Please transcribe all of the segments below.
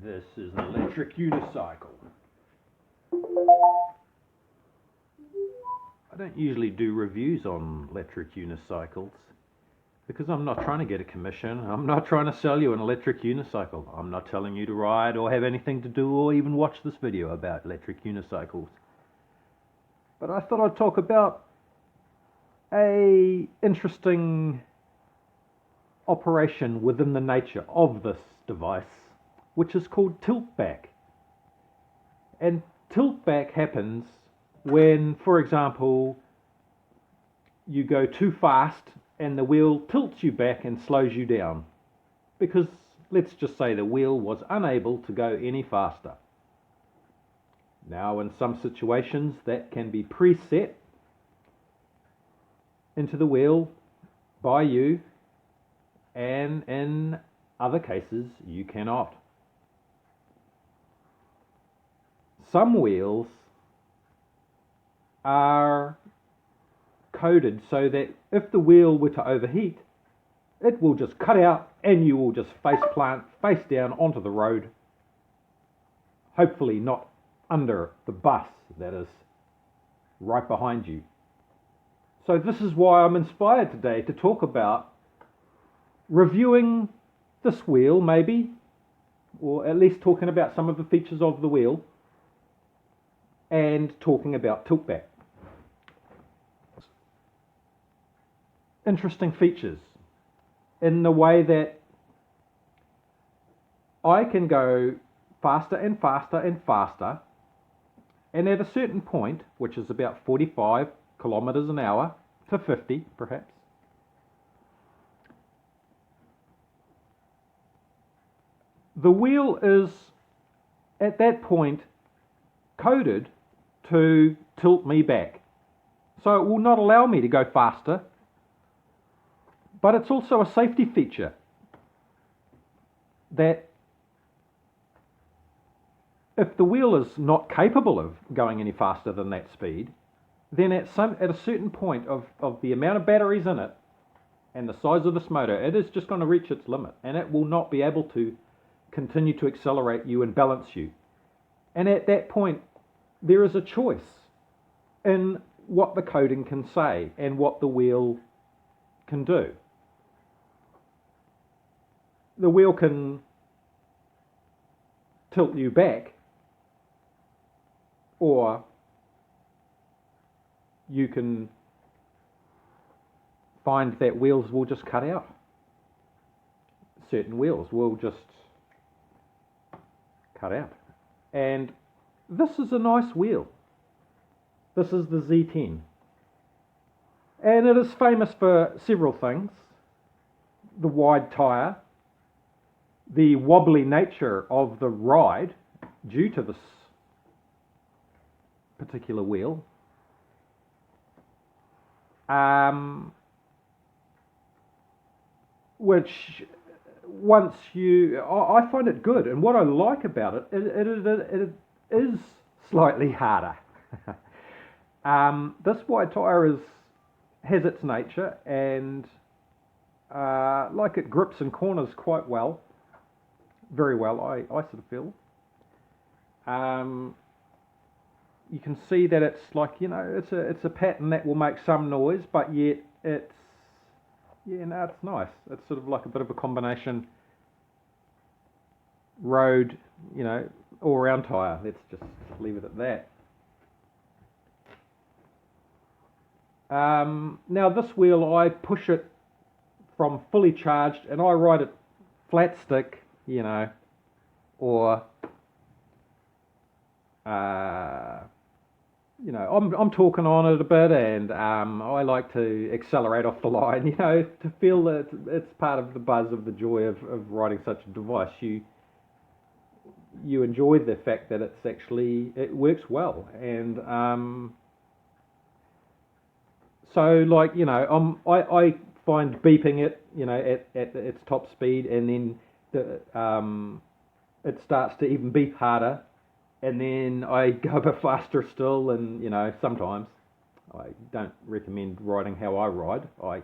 This is an electric unicycle. I don't usually do reviews on electric unicycles because I'm not trying to get a commission. I'm not trying to sell you an electric unicycle. I'm not telling you to ride or have anything to do or even watch this video about electric unicycles. But I thought I'd talk about a interesting operation within the nature of this device, which is called tilt back. And tilt back happens when, for example, you go too fast and the wheel tilts you back and slows you down. Because let's just say the wheel was unable to go any faster. Now, in some situations, that can be preset into the wheel by you, and in other cases, you cannot. Some wheels are coded so that if the wheel were to overheat, it will just cut out and you will just face plant face down onto the road, hopefully not under the bus that is right behind you. So this is why I'm inspired today to talk about reviewing this wheel, maybe, or at least talking about some of the features of the wheel and talking about tilt back. Interesting features in the way that I can go faster and faster and faster, and at a certain point, which is about 45 kilometers an hour to 50 perhaps, the wheel is at that point coded to tilt me back. So it will not allow me to go faster, but it's also a safety feature that if the wheel is not capable of going any faster than that speed, then at a certain point of the amount of batteries in it and the size of this motor, it is just going to reach its limit and it will not be able to continue to accelerate you and balance you. And at that point, there is a choice in what the coding can say and what the wheel can do. The wheel can tilt you back, or you can find that wheels will just cut out. Certain wheels will just cut out. And this is a nice wheel. This is the Z10. And it is famous for several things. The wide tyre, the wobbly nature of the ride due to this particular wheel, which once I find it good, and what I like about it, it is slightly harder. This wide tyre has its nature, and like it grips in corners quite well, very well, I sort of feel. You can see that it's like, it's a pattern that will make some noise, but yet it's nice. It's sort of like a bit of a combination road, all-round tyre. Let's just leave it at that. Now this wheel, I push it from fully charged and I ride it flat stick, or I'm talking on it a bit, and I like to accelerate off the line, to feel that it's part of the buzz of the joy of riding such a device. You enjoy the fact that it works well, and so I find beeping it, at its top speed, and then it starts to even beep harder. And then I go a bit faster still, and sometimes I don't recommend riding how I ride. I'm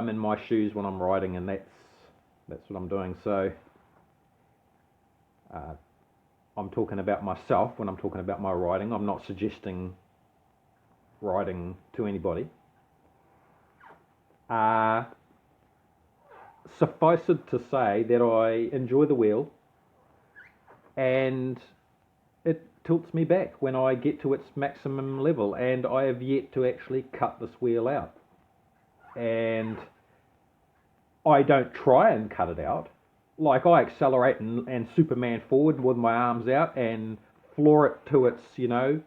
in my shoes when I'm riding, and that's what I'm doing. So I'm talking about myself when I'm talking about my riding. I'm not suggesting riding to anybody. Suffice it to say that I enjoy the wheel, and it tilts me back when I get to its maximum level, and I have yet to actually cut this wheel out. And I don't try and cut it out. Like, I accelerate and Superman forward with my arms out and floor it to its,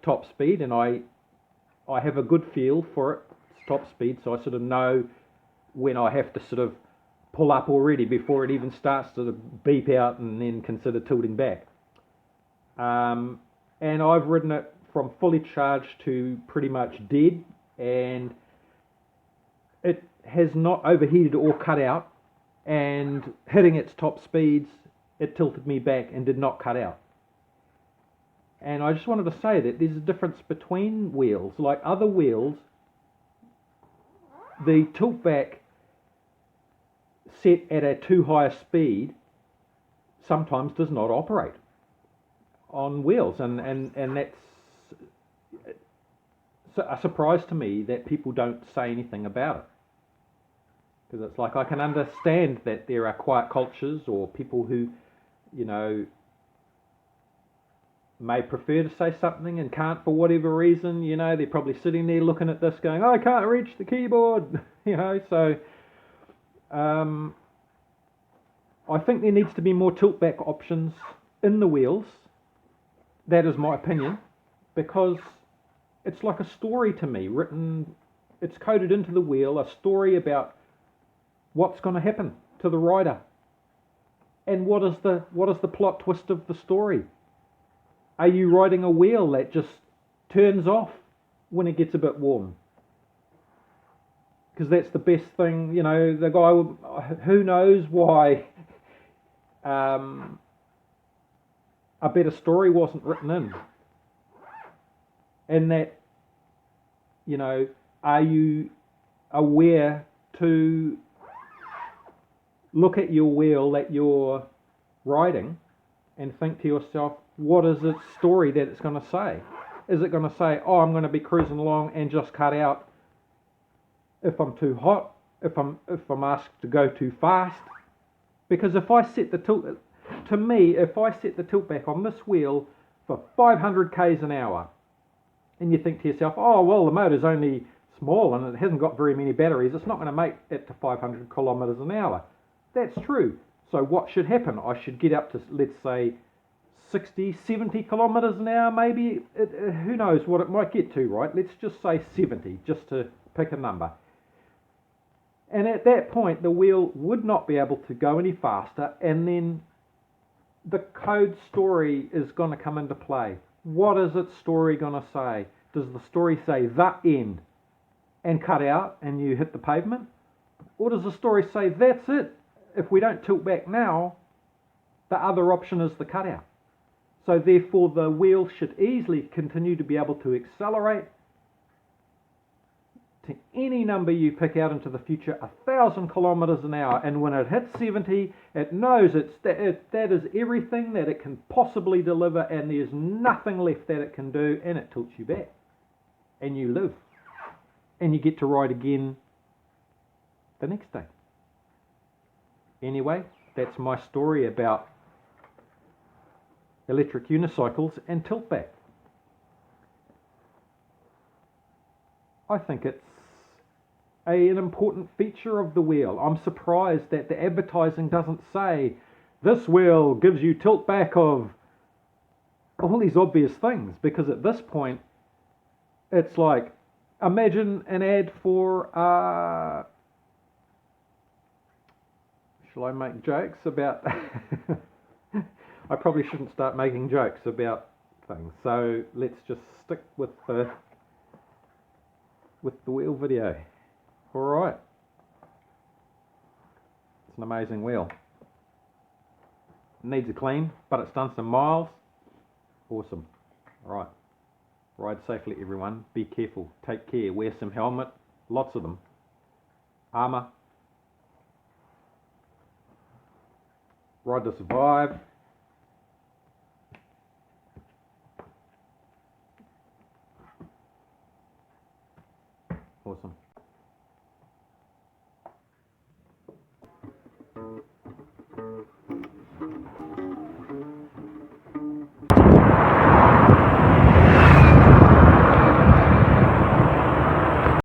top speed, and I have a good feel for its top speed, so I sort of know when I have to sort of pull up already before it even starts to beep out and then consider tilting back. And I've ridden it from fully charged to pretty much dead, and it has not overheated or cut out, and hitting its top speeds, it tilted me back and did not cut out. And I just wanted to say that there's a difference between wheels. Like other wheels, the tilt back set at a too high a speed sometimes does not operate on wheels, and that's a surprise to me that people don't say anything about it. Because it's like, I can understand that there are quiet cultures or people who, may prefer to say something and can't for whatever reason. They're probably sitting there looking at this going, oh, I can't reach the keyboard, so I think there needs to be more tilt back options in the wheels. That is my opinion, because it's like a story to me, written, it's coded into the wheel, a story about what's going to happen to the rider, and what is the plot twist of the story. Are you riding a wheel that just turns off when it gets a bit warm? Because that's the best thing, the guy, who knows why a better story wasn't written in. And that, are you aware to look at your wheel that you're riding and think to yourself, what is its story that it's going to say? Is it going to say, oh, I'm going to be cruising along and just cut out if I'm too hot, if I'm asked to go too fast? Because if I set the tilt, to me, if I set the tilt back on this wheel for 500 k's an hour, and you think to yourself, oh, well, the motor's only small and it hasn't got very many batteries, it's not going to make it to 500 kilometres an hour. That's true. So what should happen? I should get up to, let's say, 60, 70 kilometres an hour, maybe. Who knows what it might get to, right? Let's just say 70, just to pick a number. And at that point, the wheel would not be able to go any faster, and then the code story is going to come into play. What is its story going to say? Does the story say the end and cut out and you hit the pavement? Or does the story say that's it? If we don't tilt back now, the other option is the cutout. So therefore the wheel should easily continue to be able to accelerate to any number you pick out into the future, 1,000 kilometres an hour, and when it hits 70, it knows that is everything that it can possibly deliver, and there's nothing left that it can do, and it tilts you back. And you live. And you get to ride again the next day. Anyway, that's my story about electric unicycles and tilt back. I think it's an important feature of the wheel. I'm surprised that the advertising doesn't say, this wheel gives you tilt back of all these obvious things, because at this point, it's like, imagine an ad for, shall I make jokes about, I probably shouldn't start making jokes about things, so let's just stick with the wheel video. Alright. It's an amazing wheel. It needs a clean, but it's done some miles. Awesome. Alright. Ride safely, everyone. Be careful. Take care. Wear some helmet. Lots of them. Armour. Ride to survive. Awesome.